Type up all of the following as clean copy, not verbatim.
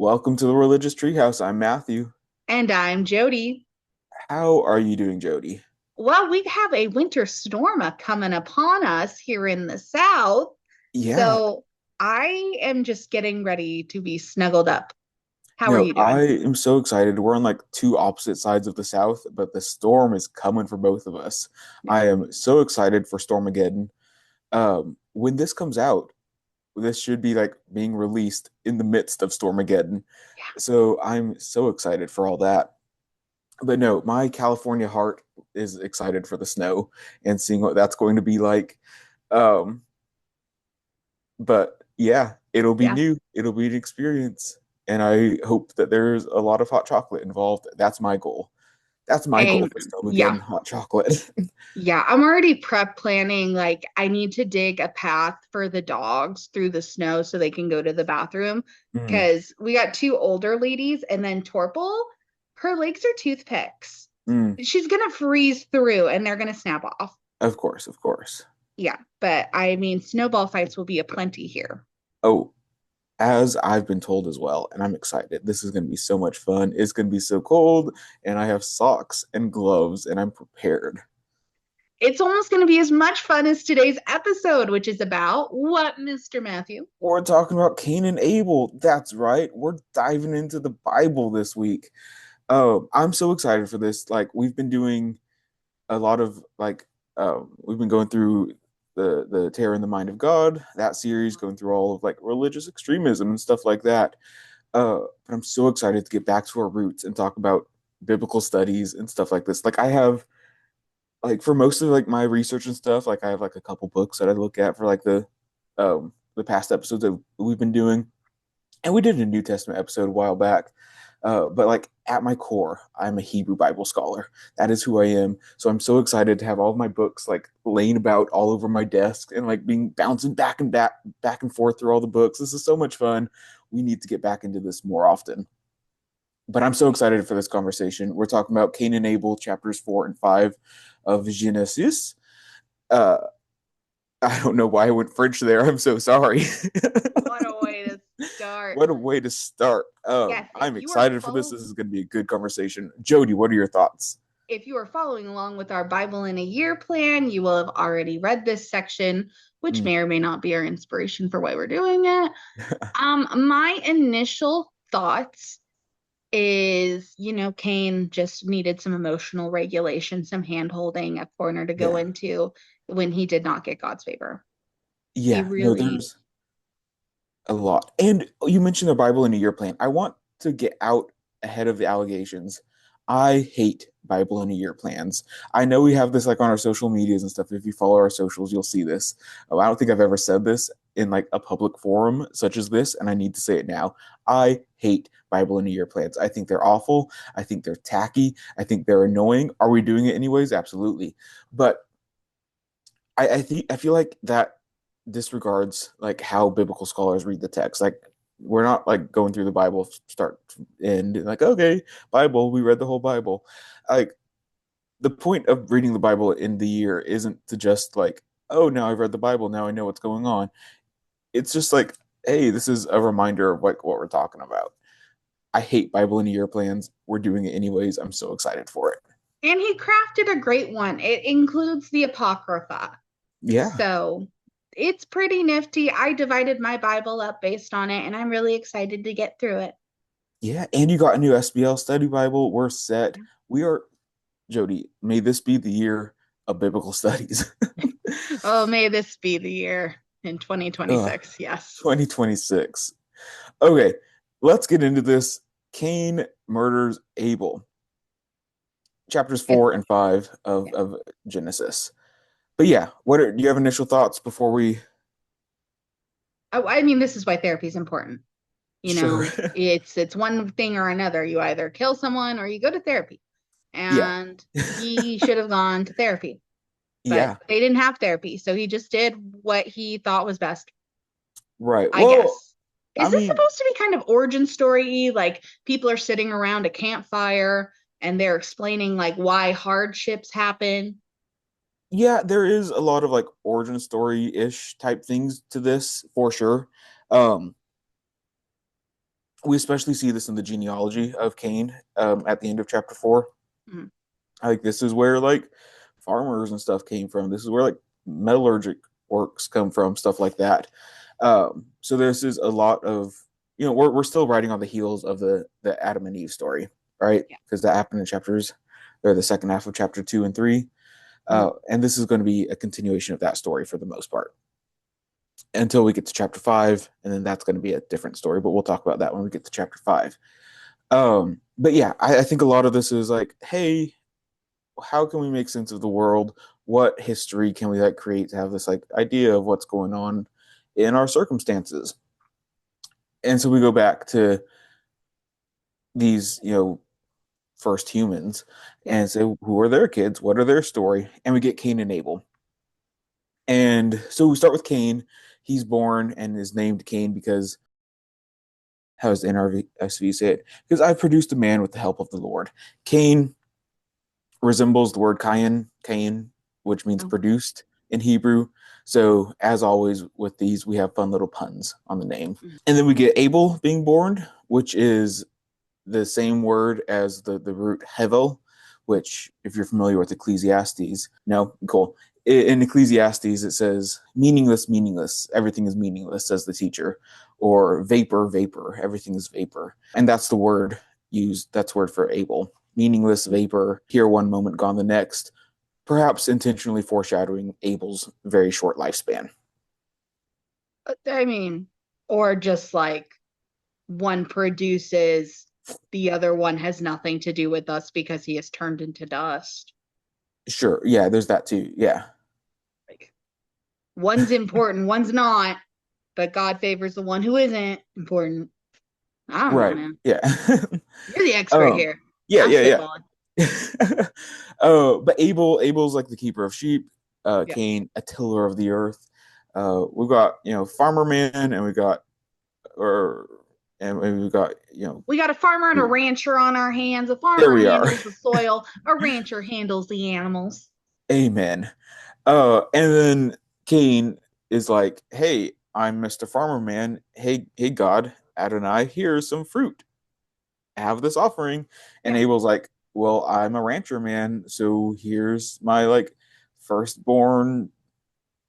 Welcome to the Religious Treehouse. I'm Matthew. And I'm Jodie. How are you doing, Jody? Well, we have a winter storm coming upon us here in the South. Yeah, So I am just getting ready to be snuggled up. How are no, you I doing? am so excited. We're on like two opposite sides of the South, but the storm is coming for both of us. Yeah. I am so excited for Stormageddon. When this comes out, this should be like being released in the midst of Stormageddon. So I'm so excited for all that. But no, my California heart is excited for the snow and seeing what that's going to be like. Um, But yeah, it'll be Yeah. new. It'll be an experience. And I hope that there's a lot of hot chocolate involved. That's my goal. That's my goal for Amen. Yeah. Snowmageddon, hot chocolate. Yeah. I'm already prep planning. Like, I need to dig a path for the dogs through the snow so they can go to the bathroom. Mm, Because we got two older ladies, and then Torple, her legs are toothpicks. mm, She's going to freeze through and they're going to snap off. of course, of course. Yeah, but I mean, snowball fights will be aplenty here. Oh, as I've been told as well, and I'm excited. This is going to be so much fun. It's going to be so cold, and I have socks and gloves, and I'm prepared. It's almost going to be as much fun as today's episode, which is about what, Mr. Matthew? We're talking about Cain and Abel. That's right. We're diving into the Bible this week. I'm so excited for this. Like, we've been doing a lot of we've been going through the terror in the mind of God, that series, going through all of like religious extremism and stuff like that. But I'm so excited to get back to our roots and talk about biblical studies and stuff like this. Like I have like for most of like my research and stuff, like I have like a couple books that I look at for like the past episodes that we've been doing. And we did a New Testament episode a while back. But like at my core, I'm a Hebrew Bible scholar. That is who I am. So I'm so excited to have all of my books like laying about all over my desk and like being bouncing back and forth through all the books. This is so much fun. We need to get back into this more often. But I'm so excited for this conversation. We're talking about Cain and Abel, chapters 4 and 5 of Genesis. Uh, I don't know why I went French there. I'm so sorry. What a way to start. What a way to start. Yes, I'm excited for this. This is going to be a good conversation. Jody, what are your thoughts? if you are following along with our Bible in a Year plan, you will have already read this section, which Mm, may or may not be our inspiration for why we're doing it. My initial thoughts is, Cain just needed some emotional regulation, some hand holding, a corner to go yeah. into when he did not get God's favor. He Yeah. No, really, there's a lot. And you mentioned the Bible in a year plan. I want to get out ahead of the allegations. I hate Bible in a year plans. I know we have this like on our social medias and stuff. If you follow our socials, you'll see this. I don't think I've ever said this in like a public forum such as this, and I need to say it now. I hate Bible in a year plans. I think they're awful. I think they're tacky. I think they're annoying. Are we doing it anyways? Absolutely. But I feel like that disregards like how biblical scholars read the text. Like we're not like going through the Bible start to end like okay, Bible, we read the whole Bible. Like the point of reading the Bible in the year isn't to just like, oh, now I've read the Bible, now I know what's going on. It's just like, hey, this is a reminder of like what we're talking about. I hate Bible in a year plans. We're doing it anyways. I'm so excited for it. and he crafted a great one. It includes the Apocrypha. Yeah. So it's pretty nifty. I divided my Bible up based on it, and I'm really excited to get through it. Yeah. And you got a new SBL study Bible. We're set. We are Jody, may this be the year of biblical studies. Oh, may this be the year in Ugh, 2026. Yes. 2026. Okay, let's get into this. Cain murders Abel, chapters It, 4 and 5 yeah. of Genesis. But yeah, do you have initial thoughts before we? I mean, this is why therapy is important. Sure. It's one thing or another. You either kill someone or you go to therapy. Yeah. And he should have gone to therapy, but Yeah. they didn't have therapy, so he just did what he thought was best, Right. I Well, guess. I Is this mean, supposed to be kind of origin story, like people are sitting around a campfire and they're explaining like why hardships happen? yeah, there is a lot of like origin story ish type things to this for sure. Um, We especially see this in the genealogy of Cain at the end of chapter 4. Mhm. Like this is where like farmers and stuff came from. This is where like metallurgic works come from, stuff like that. So this is a lot of we're still riding on the heels of the Adam and Eve story, right? Yeah. Because that happened in chapters or the second half of chapter 2 and 3. Mhm. And this is going to be a continuation of that story for the most part until we get to chapter 5, and then that's going to be a different story. But we'll talk about that when we get to chapter 5. But yeah, I think a lot of this is like, hey, how can we make sense of the world? What history can we like create to have this like idea of what's going on in our circumstances? And so we go back to these, first humans Yeah. and say, who are their kids? What are their story? And we get Cain and Abel. And so we start with Cain. He's born and is named Cain because how does the NRSV say it? Because I've produced a man with the help of the Lord. Cain resembles the word Cain, which means Oh. produced in Hebrew. So, as always with these, we have fun little puns on the name. Mhm. And then we get Abel being born, which is the same word as the root hevel, which, if you're familiar with Ecclesiastes, no, cool. In Ecclesiastes, it says meaningless, meaningless. Everything is meaningless, says the teacher, or vapor, vapor. Everything is vapor, and that's the word used. That's word for Abel. Meaningless vapor. Here one moment, gone the next. Perhaps intentionally foreshadowing Abel's very short lifespan. I mean, or just like one produces, the other one has nothing to do with us because he is turned into dust. Sure, yeah, there's that too. Yeah, Like one's important, one's not, but God favors the one who isn't important. I don't know, right. man. Yeah. You're the expert um, here. yeah, I'm yeah, spitballing. yeah. But Abel's like the keeper of sheep. Yeah. Cain, a tiller of the earth. We've got farmer man, and we got or and we've got We got a farmer and a rancher on our hands. A there farmer we are. handles the soil, a rancher handles the animals. Amen. And then Cain is like, "Hey, I'm Mr. Farmer Man. Hey, God, Adonai, here's some fruit. Have this offering." And Yeah. Abel's like, "Well, I'm a rancher man, so here's my like firstborn,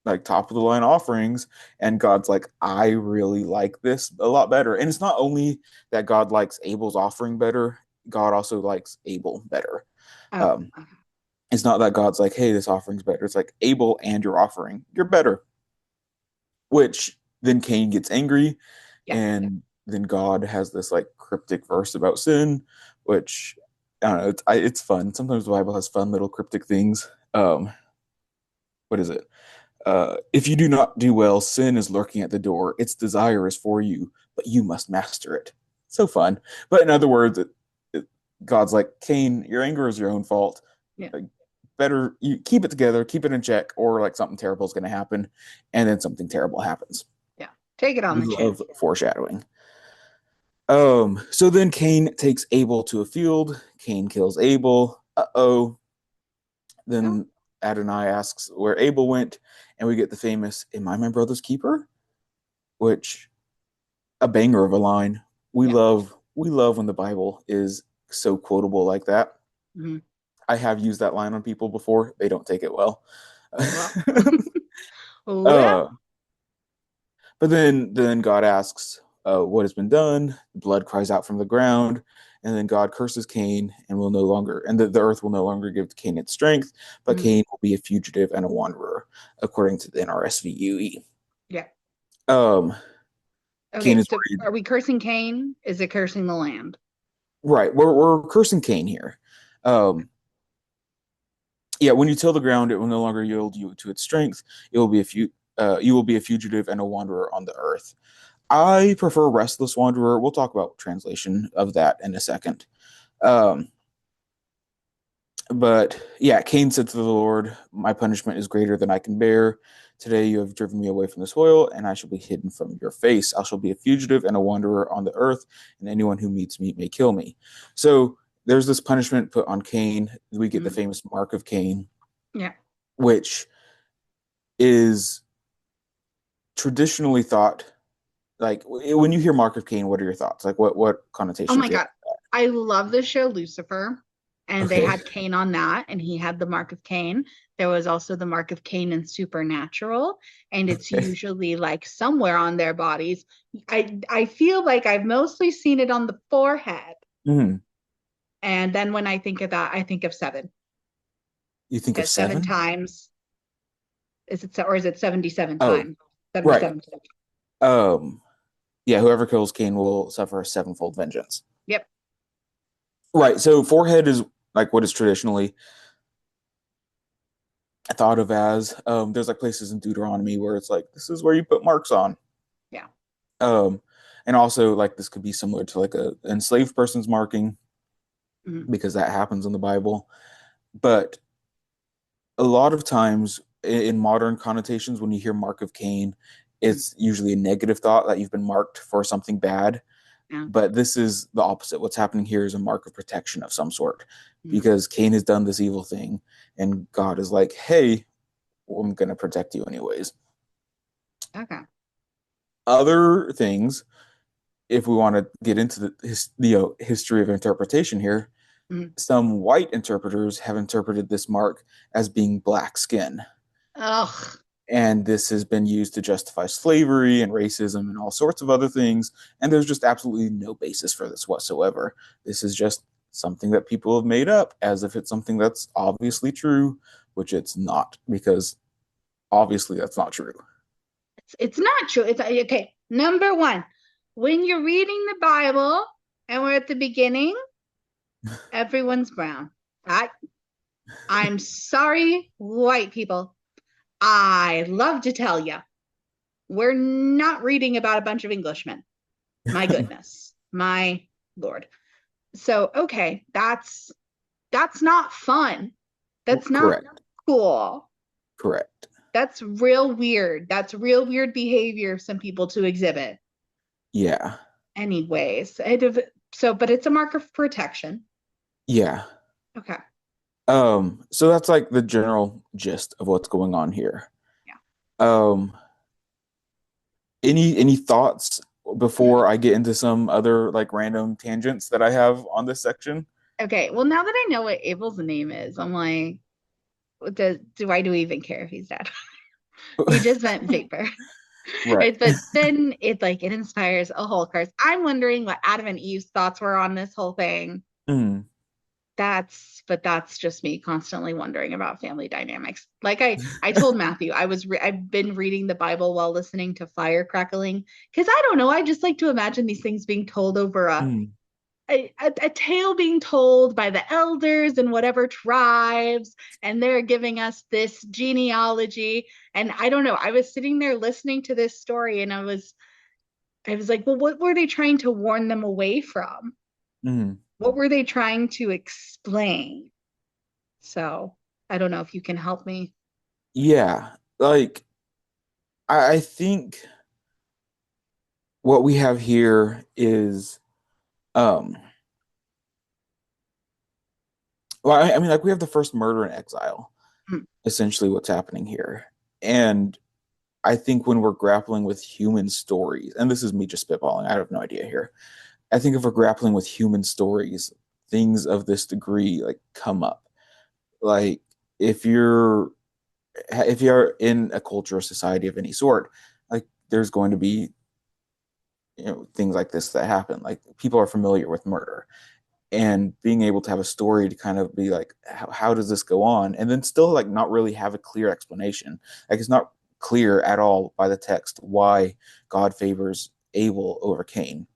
like top of the line offerings." And God's like, "I really like this a lot better." And it's not only that God likes Abel's offering better, God also likes Abel better. Oh, Um, okay. it's not that God's like, "Hey, this offering's better." It's like Abel and your offering, you're better. Which then Cain gets angry, Yeah. and then God has this like cryptic verse about sin, which I don't know. It's fun. Sometimes the Bible has fun little cryptic things. What is it? If you do not do well, sin is lurking at the door. Its desire is for you, but you must master it. So fun. But in other words, God's like, Cain, your anger is your own fault. Yeah. Like, better you keep it together, keep it in check, or like something terrible is going to happen, and then something terrible happens. Yeah. Take it on We the chin. love foreshadowing. So then Cain takes Abel to a field. Cain kills Abel. Uh-oh. Oh. Then Adonai asks where Abel went, and we get the famous "Am I my brother's keeper?" which a banger of a line. We Yeah. love we love when the Bible is so quotable like that. Hmm. I have used that line on people before. They don't take it well. Well, well, uh, but then God asks, "What has been done?" Blood cries out from the ground, and then God curses Cain, and will no longer, and the earth will no longer give to Cain its strength, but mhm. Cain will be a fugitive and a wanderer, according to the NRSVUE. Yeah. Um, Cain Okay. is So worried. are we cursing Cain? Is it cursing the land? Right, we're cursing Cain here. Um, yeah, when you till the ground, it will no longer yield you to its strength. It will be a you will be a fugitive and a wanderer on the earth. I prefer restless wanderer. We'll talk about translation of that in a second. Um, but yeah, Cain said to the Lord, "My punishment is greater than I can bear. Today you have driven me away from the soil, and I shall be hidden from your face. I shall be a fugitive and a wanderer on the earth, and anyone who meets me may kill me." So there's this punishment put on Cain. We get the Mhm. famous mark of Cain, Yeah. which is traditionally thought. like when you hear Mark of Cain, what are your thoughts? Like what Oh connotations my do you God. I love the show Lucifer, have? and they Okay. had Cain on that, and he had the mark of Cain. There was also the mark of Cain in Supernatural, and it's Okay. usually like somewhere on their bodies. I feel like I've mostly seen it on the forehead. Mhm. And then when I think of that, I think of seven. You think of Because seven seven? times or is it 77 Oh, times? right. 77 times. Um, yeah, whoever kills Cain will suffer a sevenfold vengeance. Yep. Right. So forehead is like what is traditionally thought of as. There's like places in Deuteronomy where it's like this is where you put marks on. Yeah. Um, and also like this could be similar to like a enslaved person's marking Mhm. because that happens in the Bible. But a lot of times in modern connotations, when you hear mark of Cain, Mhm. it's usually a negative thought that you've been marked for something bad. Yeah. But this is the opposite. What's happening here is a mark of protection of some sort Mhm. because Cain has done this evil thing, and God is like, hey, I'm going to protect you anyways. Okay. Other things, if we want to get into the history of interpretation here, Mhm. some white interpreters have interpreted this mark as being black skin. Ugh. And this has been used to justify slavery and racism and all sorts of other things. And there's just absolutely no basis for this whatsoever. This is just something that people have made up as if it's something that's obviously true, which it's not, because obviously that's not true. It's not true. It's okay. Number one, when you're reading the Bible and we're at the beginning, everyone's brown. I, I'm sorry, white people. I love to tell you, we're not reading about a bunch of Englishmen. My goodness. My Lord. So, okay, that's not fun. That's not Correct. cool. Correct. That's real weird. That's real weird behavior of some people to exhibit. Yeah. Anyways, but it's a mark of protection. Yeah. Okay. So that's like the general gist of what's going on here. Yeah. Um, any thoughts before I get into some other like random tangents that I have on this section? Okay. Well, now that I know what Abel's name is, I'm like, why do we even care if he's dead? He just meant vapor. Right. But then it inspires a whole course. I'm wondering what Adam and Eve's thoughts were on this whole thing. Mm, That's just me constantly wondering about family dynamics. Like I told Matthew, I've been reading the Bible while listening to fire crackling because I don't know, I just like to imagine these things being told over mm, a tale being told by the elders in whatever tribes, and they're giving us this genealogy. And I don't know, I was sitting there listening to this story, and I was like, well, what were they trying to warn them away from? mm. What were they trying to explain? So I don't know if you can help me. Yeah. Like I think what we have here is um well, I mean like we have the first murder in exile, Hmm. essentially what's happening here. And I think when we're grappling with human stories, and this is me just spitballing, I have no idea here. I think if we're grappling with human stories, things of this degree like come up. Like if you're if you're in a culture or society of any sort, like there's going to be things like this that happen. Like people are familiar with murder, and being able to have a story to kind of be like, how does this go on, and then still like not really have a clear explanation. Like it's not clear at all by the text why God favors Abel over Cain.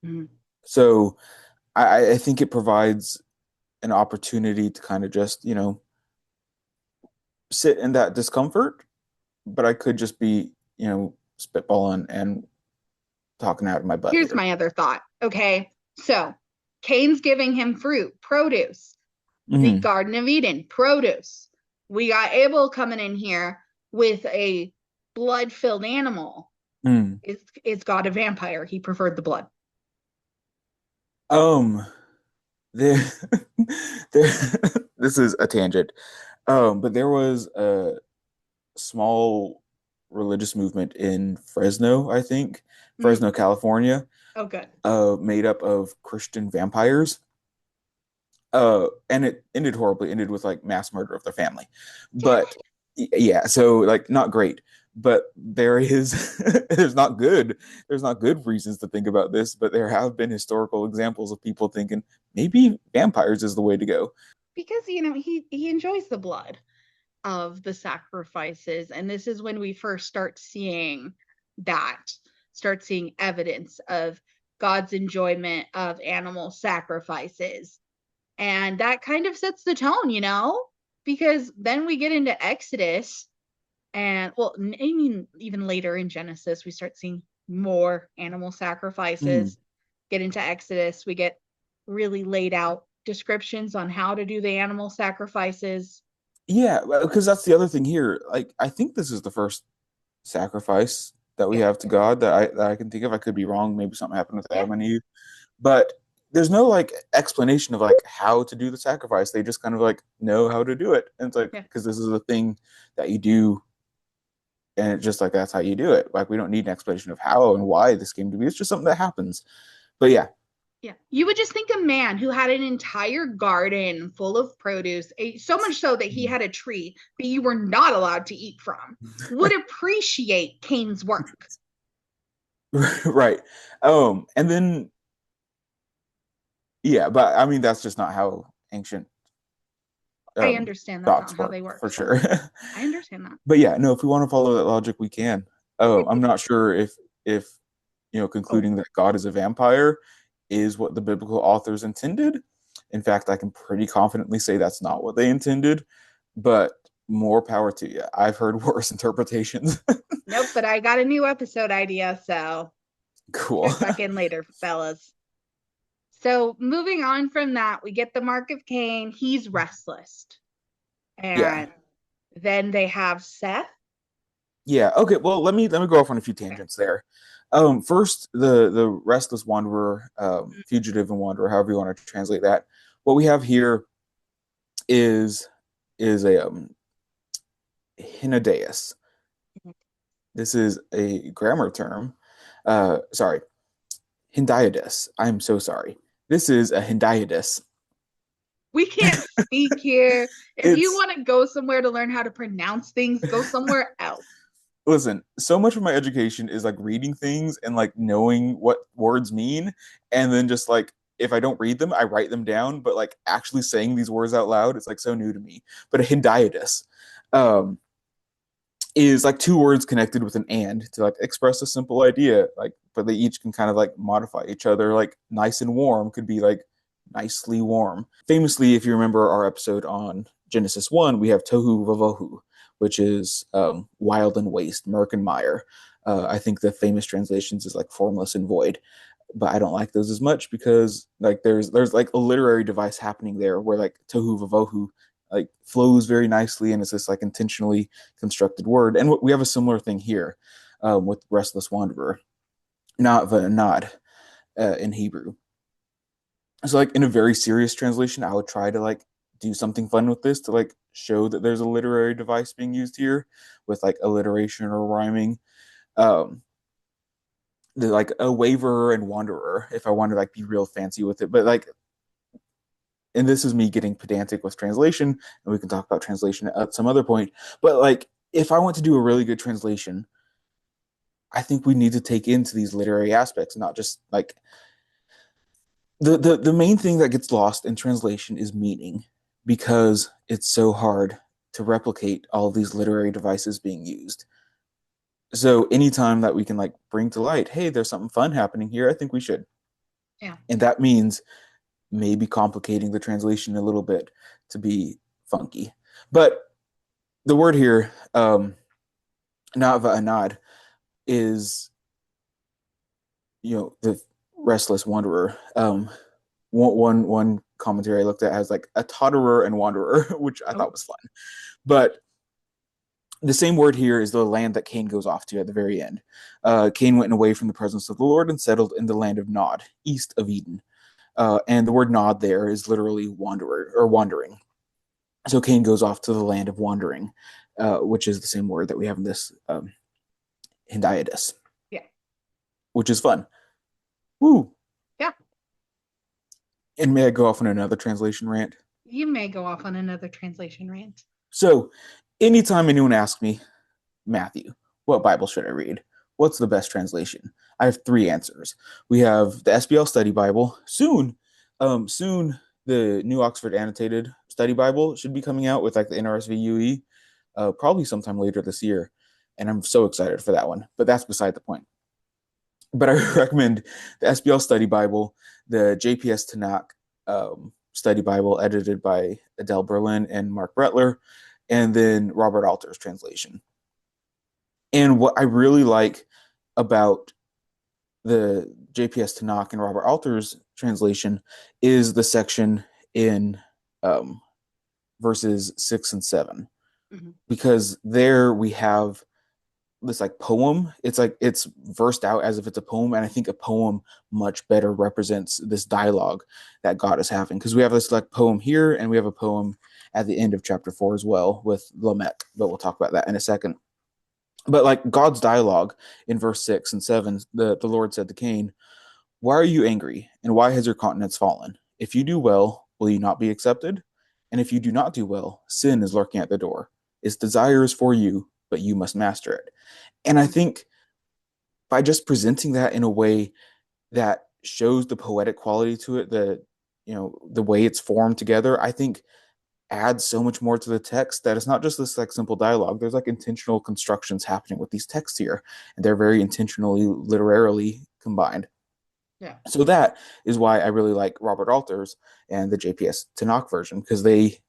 Hmm. So I think it provides an opportunity to kind of just sit in that discomfort, but I could just be spitballing and talking out of my butt Here's here. my other thought. Okay. So Cain's giving him fruit, produce, the Hmm. Garden of Eden, produce. We got Abel coming in here with a blood filled animal. Mm. Is God a vampire? He preferred the blood. Um, there, there. This is a tangent. But there was a small. religious movement in Fresno, I think, Mm. Fresno, California, Oh, good. made up of Christian vampires. And it ended horribly, ended with like mass murder of their family. But yeah, so like not great. But there is there's not good reasons to think about this, but there have been historical examples of people thinking maybe vampires is the way to go. Because, he enjoys the blood of the sacrifices. And this is when we first that, start seeing evidence of God's enjoyment of animal sacrifices. And that kind of sets the tone, because then we get into Exodus. And well, I mean, even later in Genesis, we start seeing more animal Mm. sacrifices. Get into Exodus, we get really laid out descriptions on how to do the animal sacrifices. Yeah, because that's the other thing here. Like, I think this is the first sacrifice that we Yeah, have to God that I can think of. I could be wrong. Maybe something happened with yeah, Adam and Eve, but there's no like explanation of like how to do the sacrifice. They just kind of like know how to do it, and it's like yeah. because this is a thing that you do, and it's just like that's how you do it. Like we don't need an explanation of how and why this came to be. It's just something that happens. But yeah, Yeah. You would just think a man who had an entire garden full of produce, so much so that he had a tree that you were not allowed to eat from, would appreciate Cain's work. right. And then yeah, but I mean that's just not how ancient I understand that's not thoughts how work they work. for So sure. I understand that. But yeah, no, if we want to follow that logic, we can. I'm not sure if Oh, concluding that God is a vampire is what the biblical authors intended. In fact, I can pretty confidently say that's not what they intended, but more power to you. I've heard worse interpretations. nope. But I got a new episode idea. So Cool. check back in later, fellas. So moving on from that, we get the mark of Cain. He's restless. Yeah. And then they have Seth. Yeah. Okay. Well, let me go off on a few tangents there. First, the restless wanderer, fugitive and wanderer, however you want to translate that. What we have here is a hendiadys. This is a grammar term. Sorry, hendiadys. I'm so sorry. This is a hendiadys. We can't speak here. If you It's want to go somewhere to learn how to pronounce things, go somewhere else. listen. So much of my education is like reading things and like knowing what words mean, and then just like if I don't read them, I write them down. But like actually saying these words out loud, it's like so new to me. But a hendiadys. Um, is like two words connected with an and to like express a simple idea like but they each can kind of like modify each other like nice and warm could be like nicely warm. Famously, if you remember our episode on Genesis 1, we have tohu vavohu, which is wild and waste, murk and mire. I think the famous translations is like formless and void, but I don't like those as much because like there's like a literary device happening there where like tohu vavohu like flows very nicely and it's this like intentionally constructed word. And we have a similar thing here with restless wanderer, not va'anad in Hebrew. So like in a very serious translation, I would try to like do something fun with this to like show that there's a literary device being used here with like alliteration or rhyming. Um, like a waverer and wanderer if I want to like be real fancy with it. But like, and this is me getting pedantic with translation, and we can talk about translation at some other point. But like, if I want to do a really good translation, I think we need to take into these literary aspects, not just like the main thing that gets lost in translation is meaning because it's so hard to replicate all of these literary devices being used. So anytime that we can like bring to light, hey, there's something fun happening here, I think we should. Yeah. And that means maybe complicating the translation a little bit to be funky. But the word here, nava anad, is the restless wanderer. One commentary I looked at has like a totterer and wanderer, which I thought Oh, was fun. But the same word here is the land that Cain goes off to at the very end. Cain went away from the presence of the Lord and settled in the land of Nod, east of Eden. And the word Nod there is literally wanderer or wandering. So Cain goes off to the land of wandering, which is the same word that we have in this. hendiadys, Yeah. which is fun. Woo! Yeah. And may I go off on another translation rant? You may go off on another translation rant. So, anytime anyone asks me, Matthew, what Bible should I read? What's the best translation? I have three answers. We have the SBL Study Bible. Soon the New Oxford Annotated Study Bible should be coming out with like the NRSV UE, probably sometime later this year, and I'm so excited for that one. But that's beside the point. But I recommend the SBL Study Bible, the JPS Tanakh Study Bible, edited by Adele Berlin and Mark Brettler, and then Robert Alter's translation. And what I really like about the JPS Tanakh and Robert Alter's translation is the section in um, verses 6 and 7, Mm-hmm. because there we have this like poem. It's like it's versed out as if it's a poem, and I think a poem much better represents this dialogue that God is having, because we have this like poem here, and we have a poem at the end of chapter 4 as well with Lamech, but we'll talk about that in a second. But like God's dialogue in verse 6 and 7, the Lord said to Cain, "Why are you angry? And why has your countenance fallen? If you do well, will you not be accepted? And if you do not do well, sin is lurking at the door. Its desire is for you, but you must master it." And I think by just presenting that in a way that shows the poetic quality to it, the way it's formed together, I think adds so much more to the text, that it's not just this like simple dialogue. There's like intentional constructions happening with these texts here, and they're very intentionally literarily combined. Yeah. So that is why I really like Robert Alter's and the JPS Tanakh version, because they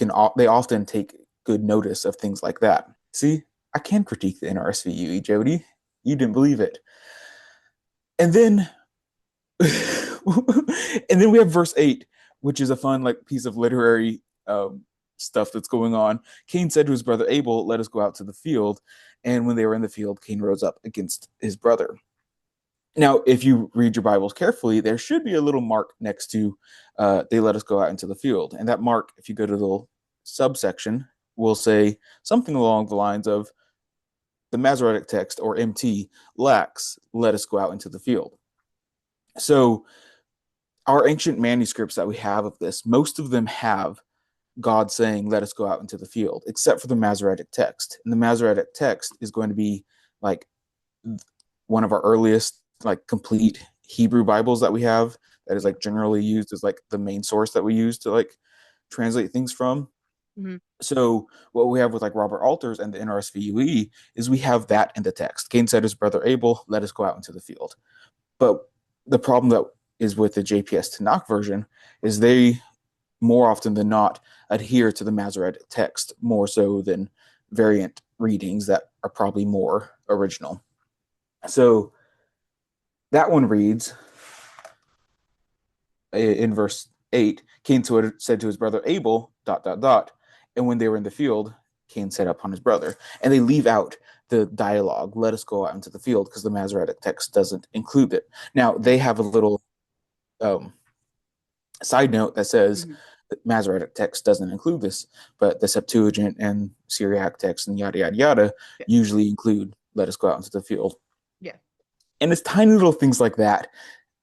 often take good notice of things like that. See, I can critique the NRSV UE, Jodie. You didn't believe it. And then and then we have verse 8, which is a fun like piece of literary stuff that's going on. Cain said to his brother Abel, "Let us go out to the field." And when they were in the field, Cain rose up against his brother. Now, if you read your Bibles carefully, there should be a little mark next to "they let us go out into the field." And that mark, if you go to the subsection, will say something along the lines of the Masoretic text, or MT, lacks "let us go out into the field." So our ancient manuscripts that we have of this, most of them have God saying, "Let us go out into the field," except for the Masoretic text. And the Masoretic text is going to be like one of our earliest, like complete Hebrew Bibles that we have, that is Yeah. like generally used as like the main source that we use to like translate things from. Mm-hmm. So what we have with like Robert Alters and the NRSVUE is we have that in the text. Cain said to his brother Abel, "Let us go out into the field." But the problem that is with the JPS Tanakh version is they more often than not adhere to the Masoretic text more so than variant readings that are probably more original. So that one reads in verse 8, Cain said to his brother Abel, dot, dot, dot. And when they were in the field, Cain set upon his brother. And they leave out the dialogue, "Let us go out into the field," because the Masoretic text doesn't include it. Now, they have a little um, side note that says Mm-hmm. that Masoretic text doesn't include this, but the Septuagint and Syriac text and yada, yada, yada Yeah. usually include "Let us go out into the field." Yeah. And it's tiny little things like that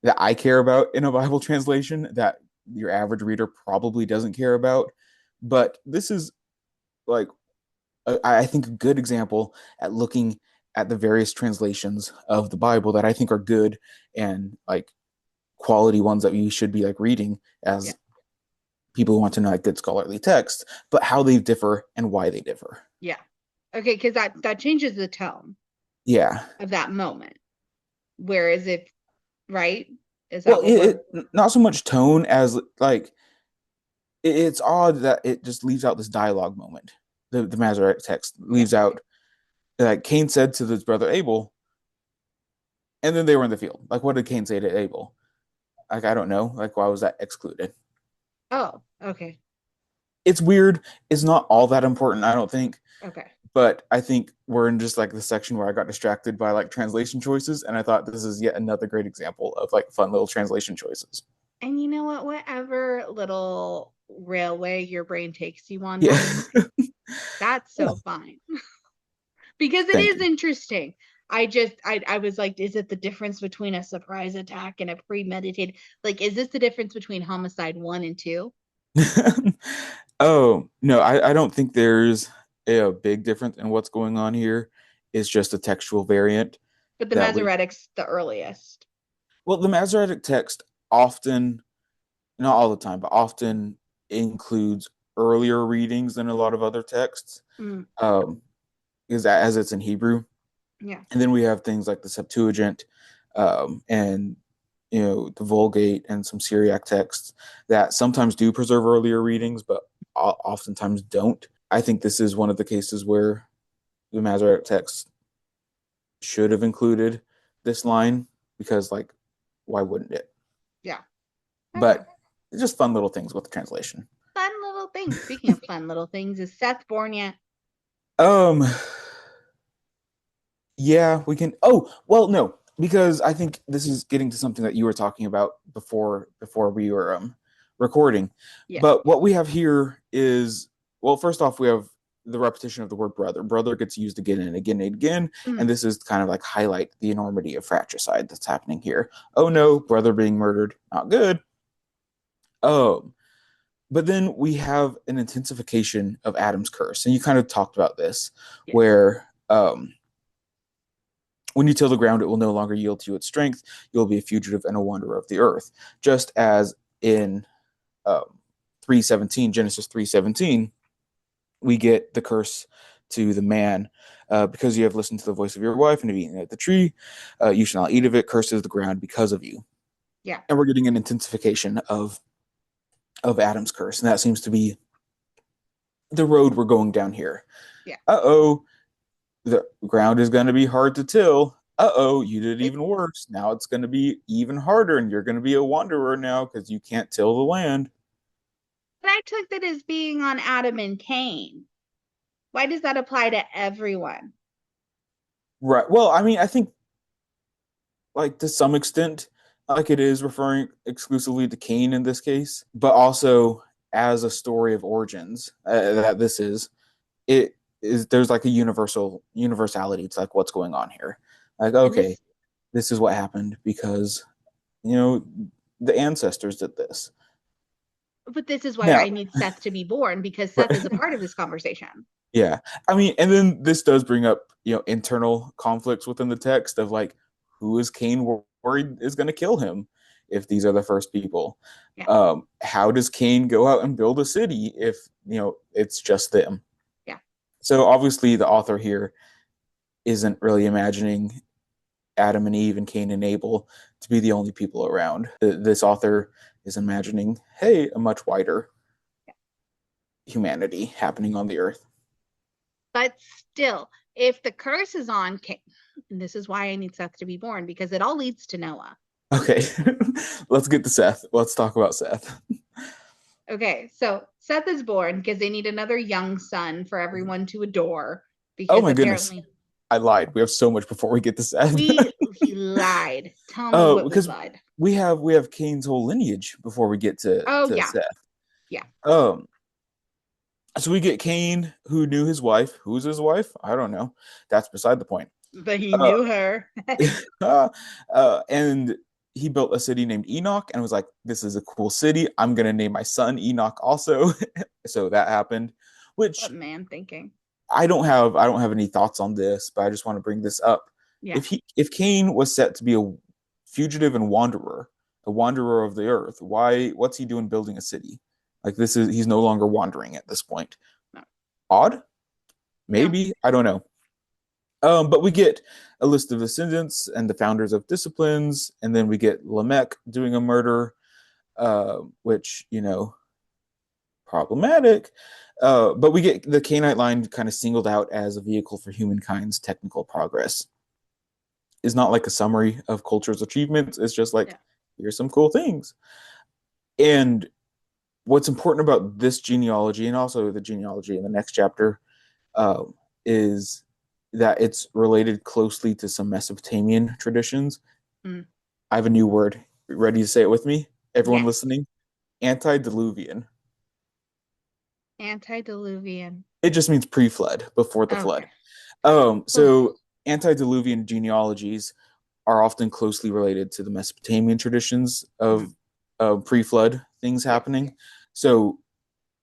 that I care about in a Bible translation that your average reader probably doesn't care about. But this is like, I think, a good example at looking at the various translations of the Bible that I think are good and like quality ones that we should be like reading Yeah. as people who want to know like good scholarly text, but how they differ and why they differ. Yeah. Okay, because that changes the tone Yeah. of that moment. Whereas if, right? Is Well, that what we're not so much tone as like it's odd that it just leaves out this dialogue moment. The Masoretic text yeah. leaves out like Cain said to his brother Abel, and then they were in the field. Like, what did Cain say to Abel? Like, I don't know. Like, why was that excluded? Oh, okay. It's weird. It's not all that important, I don't think. Okay. But I think we're in just like the section where I got distracted by like translation choices, and I thought this is yet another great example of like fun little translation choices. And you know what? Whatever little railway your brain takes you on, Yeah. that's fine. That's so Well, fine. Because it thank is you. interesting. I was like, is it the difference between a surprise attack and a premeditated? Like, is this the difference between homicide one and two? Oh, no, I don't think there's a big difference in what's going on here. It's just a textual variant But the that we, Masoretic's the earliest. well, the Masoretic text often, not all the time, but often includes earlier readings than a lot of other texts, Mm, um, is that as it's in Hebrew. yeah, And then we have things like the Septuagint, and the Vulgate and some Syriac texts that sometimes do preserve earlier readings, but oftentimes don't. I think this is one of the cases where the Masoretic text should have included this line because, like, why wouldn't it? yeah. Okay. But it's just fun little things with the translation. Fun little things. Speaking of fun little things, is Seth born yet? Um, yeah, we can. Oh, well, no, because I think this is getting to something that you were talking about before we were recording. Yes. But what we have here is, well, first off, we have the repetition of the word brother. Brother gets used again and again and again, Mm, and this is kind of like highlight the enormity of fratricide that's happening here. Oh no, brother being murdered, not good. Um, but then we have an intensification of Adam's curse, and you kind of talked about this, yes. where when you till the ground, it will no longer yield to you its strength. You'll be a fugitive and a wanderer of the earth. Just as in 3:17, Genesis 3:17, we get the curse to the man because you have listened to the voice of your wife and have eaten at the tree. You shall not eat of it. Cursed is the ground because of you. Yeah. And we're getting an intensification of Adam's curse, and that seems to be the road we're going down here. Yeah. Uh-oh, the ground is going to be hard to till. Uh-oh, you did It, even worse. Now it's going to be even harder, and you're going to be a wanderer now because you can't till the land. but I took that as being on Adam and Cain. Why does that apply to everyone? Right. Well, I mean, I think, like, to some extent, like, it is referring exclusively to Cain in this case, but also as a story of origins that this is. It is, there's like a universality. It's like, what's going on here? Like, And okay, this, this is what happened because you know the ancestors did this. but this is why Now, I need Seth to be born because Seth is a part of this conversation. yeah, I mean, and then this does bring up internal conflicts within the text of, like, who is Cain worried is going to kill him if these are the first people. Yeah. How does Cain go out and build a city if it's just them? Yeah. So obviously the author here isn't really imagining Adam and Eve and Cain and Abel to be the only people around. This author is imagining, hey, a much wider humanity happening on the earth. But still, if the curse is on Cain, and this is why I need Seth to be born because it all leads to Noah. Okay, let's get to Seth. Let's talk about Seth. Okay, so Seth is born because they need another young son for everyone to adore Oh because my goodness, apparently I lied. We have so much before we get to Seth. he lied. Tell me what we Because lied. we have Cain's whole lineage before we get to Oh to yeah, Seth. yeah. Um, so we get Cain, who knew his wife. Who's his wife? I don't know. That's beside the point. But he Uh, knew her. and he built a city named Enoch and was like, "This is a cool city. I'm gonna name my son Enoch also." So that happened, What which man thinking? I don't have any thoughts on this, but I just want to bring this up. Yeah. If Cain was set to be a fugitive and wanderer, a wanderer of the earth, what's he doing building a city? Like, he's no longer wandering at this point. No. Odd? Yeah. Maybe. I don't know. But we get a list of descendants and the founders of disciplines, and then we get Lamech doing a murder, which, problematic. But we get the Cainite line kind of singled out as a vehicle for humankind's technical progress. It's not like a summary of culture's achievements. It's just like, Yeah. here's some cool things. And what's important about this genealogy and also the genealogy in the next chapter uh, is that it's related closely to some Mesopotamian traditions. Mm. I have a new word. Ready to say it with me? Everyone Yes. listening? Antediluvian. Antediluvian. It just means pre-flood, before the flood. Okay. So Oof. antediluvian genealogies are often closely related to the Mesopotamian traditions Mhm. of pre-flood things Yes. happening. So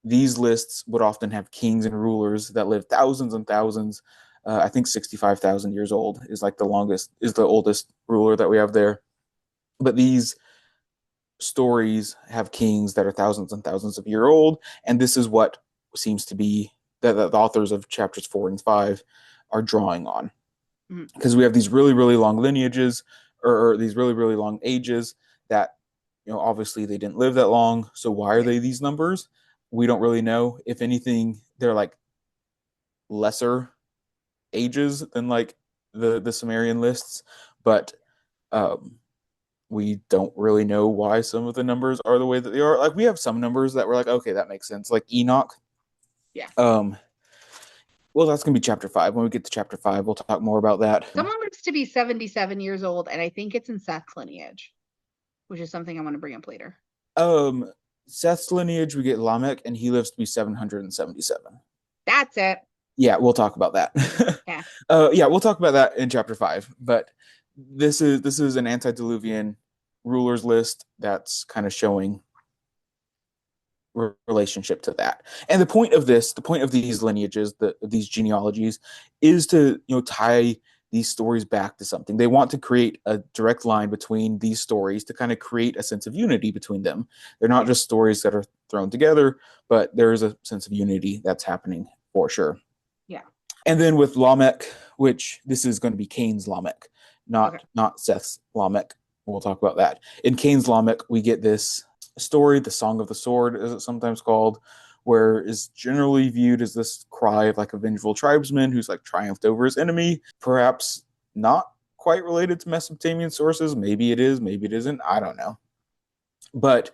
these lists would often have kings and rulers that lived thousands and thousands. I think 65,000 years old is like the oldest ruler that we have there. But these stories have kings that are thousands and thousands of years old, and this is what seems to be that the authors of chapters 4 and 5 are drawing on, Mhm. because we have these really really long lineages, or these really really long ages that, obviously they didn't live that long. So why are Yeah. they these numbers? We don't really know. If anything, they're like lesser ages than like the Sumerian lists, but um, we don't really know why some of the numbers are the way that they are. Like we have some numbers that we're like, okay, that makes sense. Like Enoch. Yeah. Um, well, that's gonna be chapter 5. When we get to chapter 5, we'll talk more about that. Someone lives to be 77 years old, and I think it's in Seth's lineage, which is something I want to bring up later. Um, Seth's lineage, we get Lamech, and he lives to be 777. That's it. Yeah, we'll talk about that. Yeah. Yeah, we'll talk about that in chapter 5. But this is an antediluvian rulers list that's kind of showing relationship to that. And the point of these lineages, these genealogies, is to tie these stories back to something. They want to create a direct line between these stories to kind of create a sense of unity between them. They're not Yeah. just stories that are thrown together, but there is a sense of unity that's happening for sure. Yeah. And then with Lamech, which this is going to be Cain's Lamech, Okay. not Seth's Lamech. We'll talk about that. In Cain's Lamech, we get this story, the Song of the Sword, as it's sometimes called, where is generally viewed as this cry of like a vengeful tribesman who's like triumphed over his enemy. Perhaps not quite related to Mesopotamian sources. Maybe it is, maybe it isn't. I don't know. But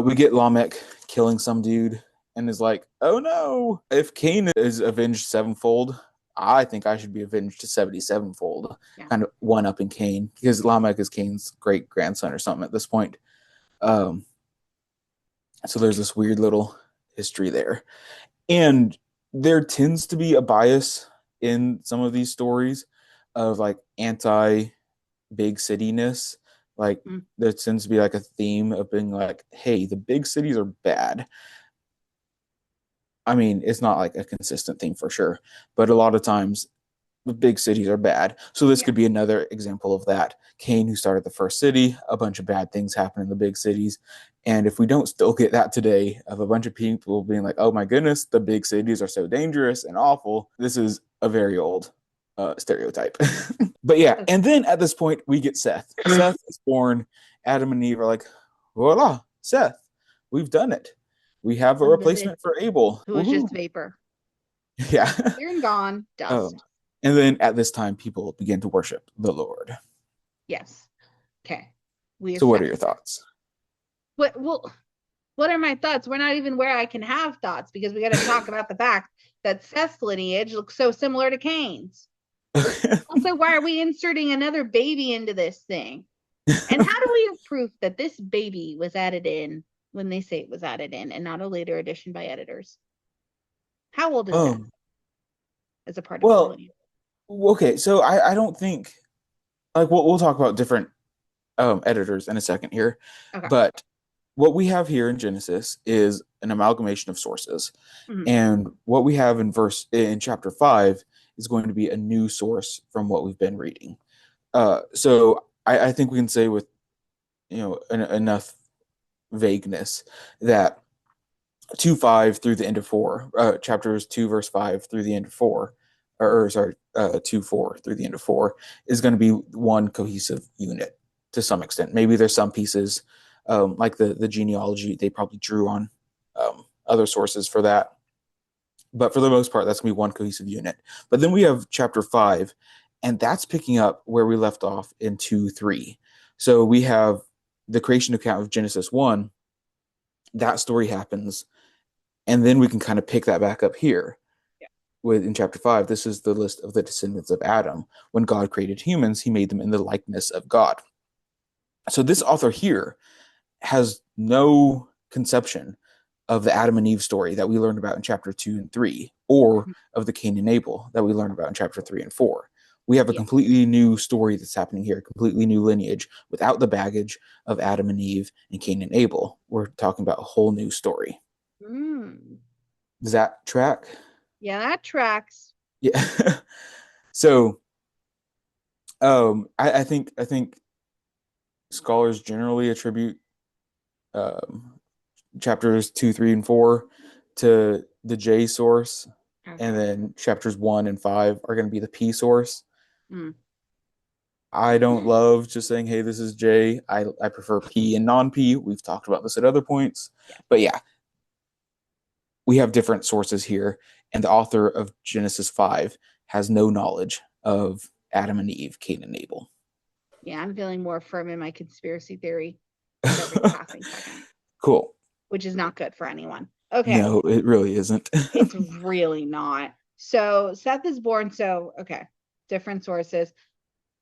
we get Lamech killing some dude and is like, oh no, if Cain is avenged sevenfold, I think I should be avenged to 77-fold. Yeah. Kind of one up in Cain, because Lamech is Cain's great grandson or something at this point. Um, so there's this weird little history there. And there tends to be a bias in some of these stories of like anti big cityness. Like Mm. there tends to be like a theme of being like, hey, the big cities are bad. I mean, it's not like a consistent theme for sure, but a lot of times the big cities are bad. So this Yeah. could be another example of that. Cain, who started the first city, a bunch of bad things happen in the big cities. And if we don't still get that today, of a bunch of people being like, oh my goodness, the big cities are so dangerous and awful, this is a very old stereotype. But yeah, and then at this point, we get Seth. Seth is born. Adam and Eve are like, voila, Seth, we've done it. We have a Unlimited, replacement for Abel. who is Woohoo. just vapor. Yeah. Here and gone, um, dust. and then at this time, people begin to worship the Lord. Yes. Okay. We So, what are your established that. thoughts? What well, what are my thoughts? We're not even where I can have thoughts because we got to talk about the fact that Seth's lineage looks so similar to Cain's. Also, why are we inserting another baby into this thing? And how do we have proof that this baby was added in when they say it was added in and not a later addition by editors? How old is Seth um, as a part of the well, lineage? okay, so I don't think, like, we'll talk about different editors in a second here, Okay. but what we have here in Genesis is an amalgamation of sources. Mhm. And what we have in chapter 5 is going to be a new source from what we've been reading. So I think we can say with enough vagueness that 2:5 through the end of 4, chapters 2 verse 5 through the end of 4, or sorry, 2:4 through the end of 4 is going to be one cohesive unit to some extent. Maybe there's some pieces, like the genealogy, they probably drew on other sources for that. But for the most part, that's going to be one cohesive unit. But then we have chapter 5, and that's picking up where we left off in 2:3. So we have the creation account of Genesis 1. That story happens, and then we can kind of pick that back up here Yeah. with in chapter 5. This is the list of the descendants of Adam. When God created humans, he made them in the likeness of God. So this author here has no conception of the Adam and Eve story that we learned about in chapter 2 and 3, or Mhm. of the Cain and Abel that we learned about in chapter 3 and 4. We have a Yeah. completely new story that's happening here, completely new lineage without the baggage of Adam and Eve and Cain and Abel. We're talking about a whole new story. Mm. Does that track? Yeah, that tracks. Yeah. So I think scholars generally attribute um, chapters 2, 3, and 4 to the J source, and Okay. then chapters 1 and 5 are going to be the P source. Mm. I don't love just saying, hey, this is J. I prefer P and non P. We've talked about this at other points. Yeah. But yeah, we have different sources here, and the author of Genesis 5 has no knowledge of Adam and Eve, Cain and Abel. Yeah, I'm feeling more firm in my conspiracy theory with every passing second, Cool. which is not good for anyone. Okay. No, it really isn't. It's really not. So Seth is born. So, okay. Different sources.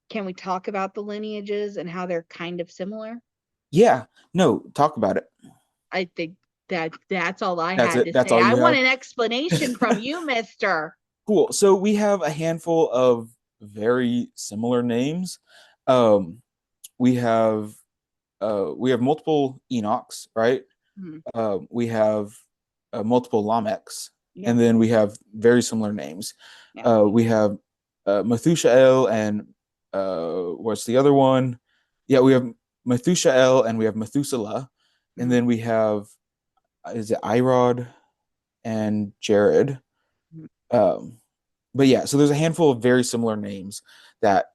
Can we talk about the lineages and how they're kind of similar? Yeah, no, talk about it. I think that's all I That's had it. to That's say. all I you want have. an explanation from you, mister. Cool. So we have a handful of very similar names. Um, we have multiple Enochs, right? Hmm. We have multiple Lamechs, Yeah. and then we have very similar names. Yeah. We have Methuselah and what's the other one? Yeah, we have Methuselah and we have Methuselah, and Hmm. then we have is it Irod and Jared. Um, but yeah, so there's a handful of very similar names that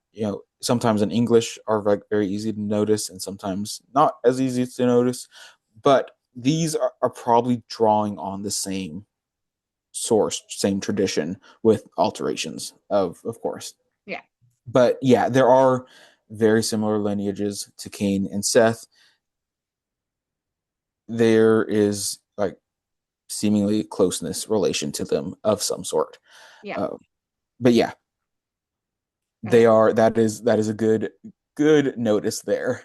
sometimes in English are like very easy to notice and sometimes not as easy to notice. But these are probably drawing on the same source, same tradition with alterations of course. Yeah. But yeah, there are very similar lineages to Cain and Seth. There is like seemingly closeness relation to them of some sort. Yeah. Uh, but yeah, they Okay. are. That is a good notice there.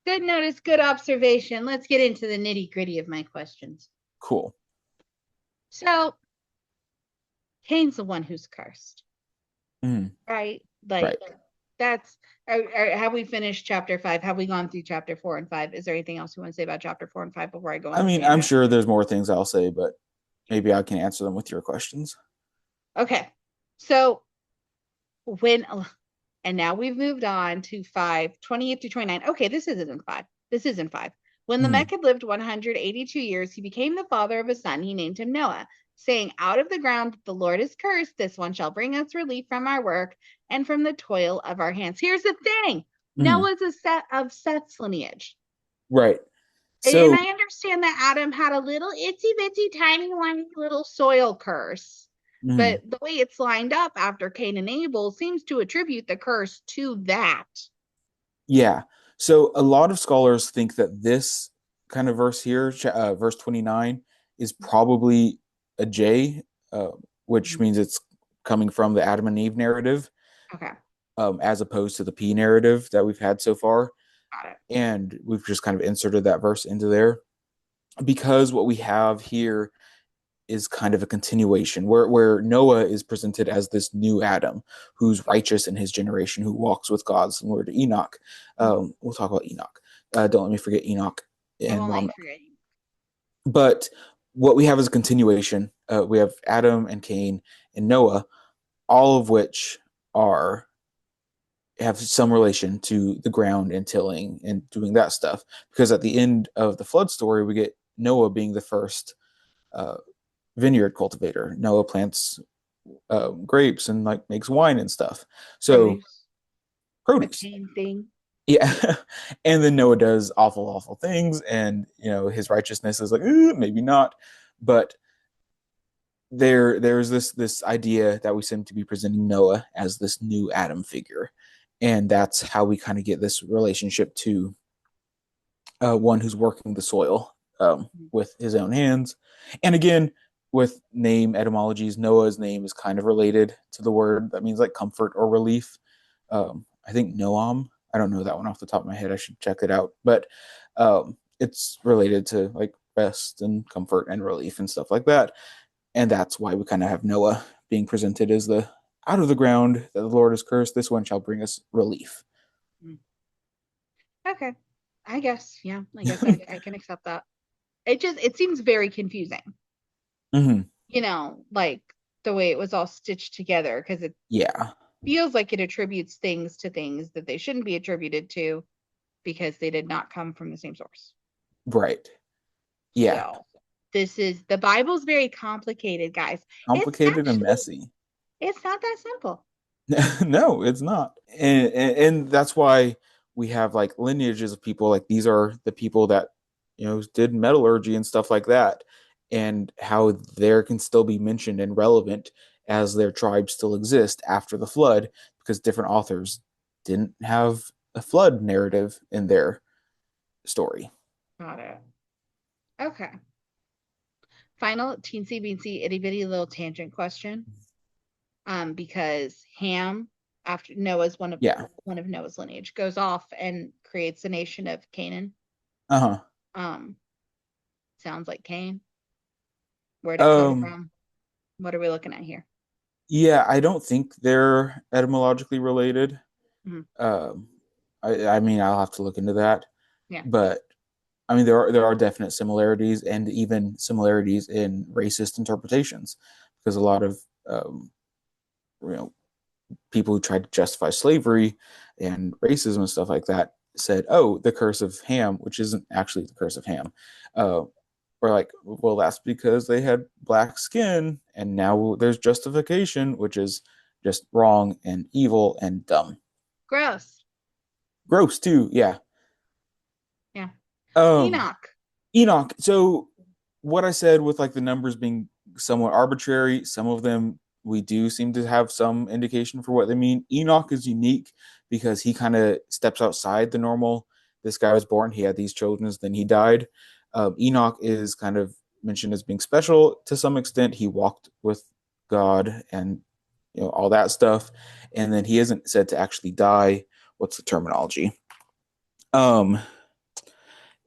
Good notice, good observation. Let's get into the nitty gritty of my questions. Cool. So, Cain's the one who's cursed, Mm, right? right. Like, that's, have we finished chapter 5? Have we gone through chapter 4 and 5? Is there anything else you want to say about chapter 4 and 5 before I go on I a mean, I'm tangent? sure there's more things I'll say, but maybe I can answer them with your questions. Okay. So, when, and now we've moved on to 5:28 through 29. Okay, this isn't 5. This isn't 5. When Lamech Mm, had lived 182 years, he became the father of a son. He named him Noah, saying, out of the ground the Lord is cursed. This one shall bring us relief from our work and from the toil of our hands. Here's the thing. mm, Noah's a set of Seth's lineage. right. And So, I understand that Adam had a little itsy bitsy tiny one little soil curse. mm, But the way it's lined up after Cain and Abel seems to attribute the curse to that. yeah. So a lot of scholars think that this kind of verse here, verse 29, is probably a J, which Mhm. means it's coming from the Adam and Eve narrative, Okay, as opposed to the P narrative that we've had so far. got it. And we've just kind of inserted that verse into there because what we have here is kind of a continuation where Noah is presented as this new Adam who's righteous in his generation, who walks with God, similar to Enoch. Mhm. We'll talk about Enoch. Don't let me forget Enoch I and won't let you Lamech. forget you. But what we have is a continuation. We have Adam and Cain and Noah, all of which are have some relation to the ground and tilling and doing that stuff. Because at the end of the flood story, we get Noah being the first uh, vineyard cultivator. Noah plants grapes and like makes wine and stuff. So Produce a produce, Cain thing. yeah. And then Noah does awful things, and his righteousness is like maybe not, but there's this idea that we seem to be presenting Noah as this new Adam figure, and that's how we kind of get this relationship to one who's working the soil with his own hands. And again, with name etymologies, Noah's name is kind of related to the word that means like comfort or relief. I think Noam. I don't know that one off the top of my head. I should check it out. But it's related to like rest and comfort and relief and stuff like that. And that's why we kind of have Noah being presented as the out of the ground that the Lord has cursed, this one shall bring us relief. Mm. Okay. I guess, yeah, I guess I can accept that. It seems very confusing, Hmm. like the way it was all stitched together, because it Yeah, feels like it attributes things to things that they shouldn't be attributed to because they did not come from the same source. right. Yeah, So the Bible's very complicated, guys. It's complicated and actually messy. it's not that simple. No, it's not. And that's why we have like lineages of people like these are the people that did metallurgy and stuff like that, and how there can still be mentioned and relevant as their tribes still exist after the flood because different authors didn't have a flood narrative in their story. Got it. Okay. Final teensy beansy itty bitty little tangent question. Because Ham, after Noah's Yeah. one of Noah's lineage, goes off and creates the nation of Canaan. Uh-huh. Um, sounds like Cain. Where'd it come Um, from? What are we looking at here? yeah, I don't think they're etymologically related. Mhm. Um, I mean, I'll have to look into that, Yeah. but I mean, there are definite similarities and even similarities in racist interpretations because a lot of um, you know people who tried to justify slavery and racism and stuff like that said, "Oh, the curse of Ham," which isn't actually the curse of Ham. Uh, we're like, well, that's because they had black skin, and now there's justification, which is just wrong and evil and dumb. Gross. Gross too, yeah. Yeah. Um, Enoch. Enoch. So what I said with like the numbers being somewhat arbitrary, some of them we do seem to have some indication for what they mean. Enoch is unique because he kind of steps outside the normal. This guy was born, he had these children, then he died. Enoch is kind of mentioned as being special to some extent. He walked with God and all that stuff, and then he isn't said to actually die. What's the terminology? Um,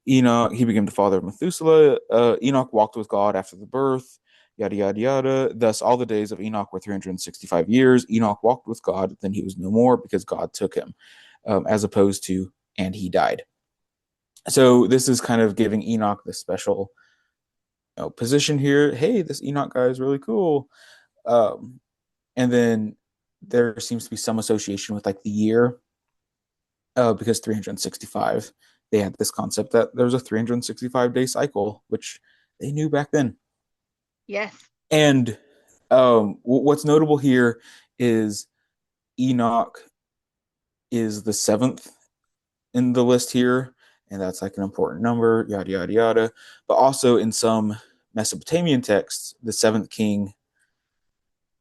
Enoch, he became the father of Methuselah. Enoch walked with God after the birth, yada, yada, yada. Thus, all the days of Enoch were 365 years. Enoch walked with God, then he was no more because God took him, as opposed to, and he died. So, this is kind of giving Enoch the special position here. Hey, this Enoch guy is really cool. Um, and then there seems to be some association with like the year, because 365, they had this concept that there was a 365-day cycle, which they knew back then. Yes. And what's notable here is Enoch is the seventh in the list here, and that's like an important number, yada, yada, yada. But also in some Mesopotamian texts, the seventh king,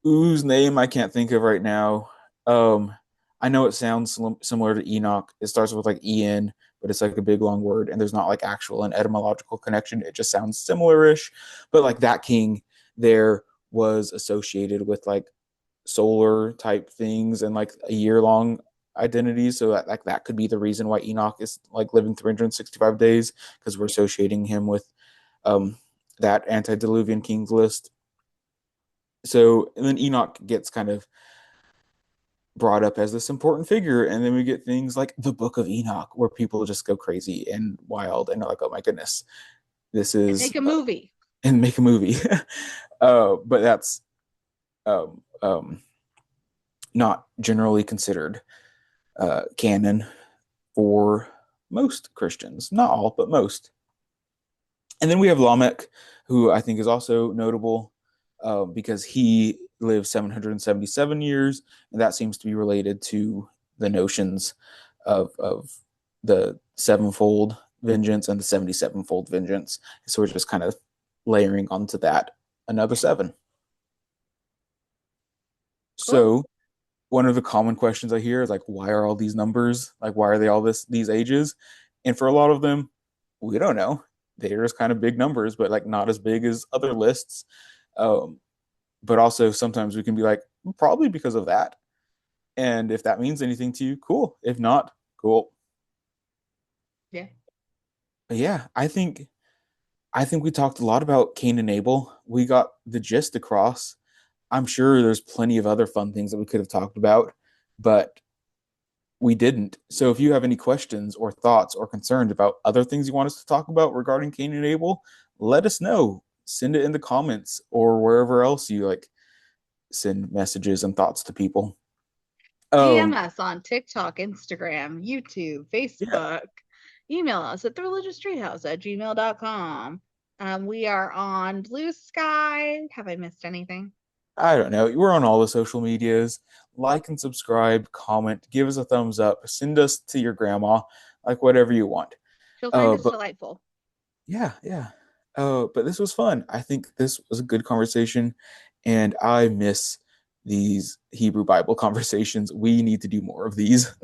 whose name I can't think of right now. Um, I know it sounds similar to Enoch. It starts with like En, but it's like a big long word, and there's not like actual and etymological connection. It just sounds similar-ish. But like that king there was associated with like solar type things and like a year-long identities. So that like that could be the reason why Enoch is like living 365 days because we're associating him with um that antediluvian kings list. So and then Enoch gets kind of brought up as this important figure, and then we get things like the Book of Enoch, where people just go crazy and wild and are like, "Oh my goodness, this And is," make a movie. and make a movie. But that's um, um, not generally considered canon for most Christians, not all, but most. And then we have Lamech, who I think is also notable because he lived 777 years, and that seems to be related to the notions of the sevenfold vengeance and the 77-fold vengeance. So we're just kind of layering onto that another seven. Cool. So one of the common questions I hear is like, why are all these numbers? Like, why are they all these ages? And for a lot of them, we don't know. They're just kind of big numbers, but like not as big as other lists. Um, but also sometimes we can be like, probably because of that. And if that means anything to you, cool. If not, cool. Yeah. But yeah, I think we talked a lot about Cain and Abel. We got the gist across. I'm sure there's plenty of other fun things that we could have talked about, but we didn't. So if you have any questions or thoughts or concerns about other things you want us to talk about regarding Cain and Abel, let us know. Send it in the comments or wherever else you like send messages and thoughts to people. DM Um, us on TikTok, Instagram, YouTube, yeah, Facebook. Email us at thereligioustreehouse@gmail.com. We are on Blue Sky. Have I missed anything? I don't know. We're on all the social medias. Like and subscribe, comment, give us a thumbs up, send us to your grandma, like whatever you want. She'll find us But delightful. yeah, yeah. But this was fun. I think this was a good conversation, and I miss these Hebrew Bible conversations. We need to do more of these.